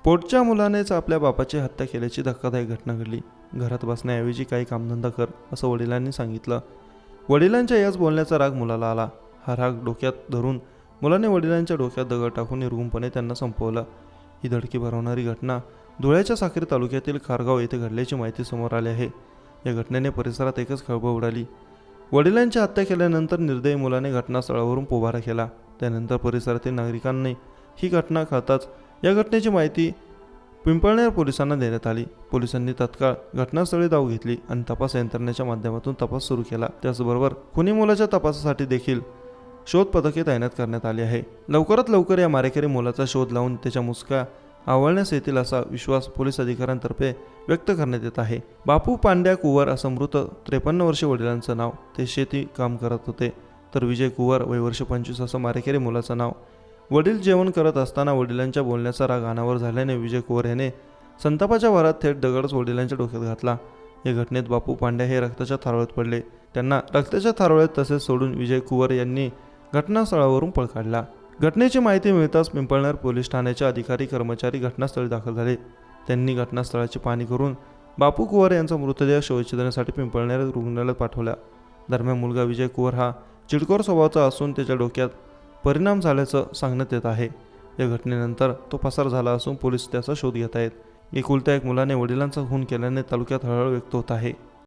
पोटच्या मुलानेच आपल्या बापाची हत्या केल्याची धक्कादायक घटना घडली. घरात बसण्याऐवजी काही कामधंदा कर असं वडिलांनी सांगितलं. वडिलांच्या याच बोलण्याचा राग मुलाला आला. हा राग डोक्यात धरून मुलाने वडिलांच्या डोक्यात दगड टाकून निर्घुमपणे त्यांना संपवलं. ही धडकी भरवणारी घटना धुळ्याच्या साक्री तालुक्यातील खारगाव येथे घडल्याची माहिती समोर आली आहे. या घटनेने परिसरात एकच खळबळ उडाली. वडिलांची हत्या केल्यानंतर निर्दयी मुलाने घटनास्थळावरून पोबारा केला. त्यानंतर परिसरातील नागरिकांनी ही घटना कळताच या घटनेची माहिती पिंपळनेर पोलिसांना देण्यात आली. पोलिसांनी तत्काळ घटनास्थळी धाव घेतली आणि तपास यंत्रणेच्या माध्यमातून तपास सुरू केला. त्याचबरोबर खुनी मुलाच्या तपासासाठी देखील शोध पथके तैनात करण्यात आली आहे. लवकरात लवकर या मारेकरी मुलाचा शोध लावून त्याच्या मुसक्या आवळण्यास येतील असा विश्वास पोलीस अधिकाऱ्यांतर्फे व्यक्त करण्यात येत आहे. बापू पांड्या कुवर असं मृत 53 वर्षीय वडिलांचं नाव. ते शेती काम करत होते. तर विजय कुवर वय वर्ष 25 असं मारेकरी मुलाचं नाव. वडील जेवण करत असताना वडिलांच्या बोलण्याचा राग अनावर झाल्याने विजय कुवर याने संतापाच्या भरात थेट दगडच वडिलांच्या डोक्यात घातला. या घटनेत बापू पांड्या हे रक्ताच्या थारोळ्यात पडले. त्यांना रक्ताच्या थारोळ्यात तसेच सोडून विजय कुवर यांनी घटनास्थळावरून पळ काढला. घटनेची माहिती मिळताच पिंपळनेर पोलीस ठाण्याचे अधिकारी कर्मचारी घटनास्थळी दाखल झाले. त्यांनी घटनास्थळाची पाहणी करून बापू कुवर यांचा मृतदेह शवविच्छेदनासाठी पिंपळनेर रुग्णालयात पाठवला. दरम्यान मुलगा विजय कुवर हा चिडखोर स्वभावाचा असून त्याच्या डोक्यात परिणाम झाल्याचं सांगण्यात येत आहे. या घटनेनंतर तो पसार झाला असून पोलीस त्याचा शोध घेत आहेत. एकुलत्या एक मुलाने वडिलांचा खून केल्याने तालुक्यात हळहळ व्यक्त होत आहे.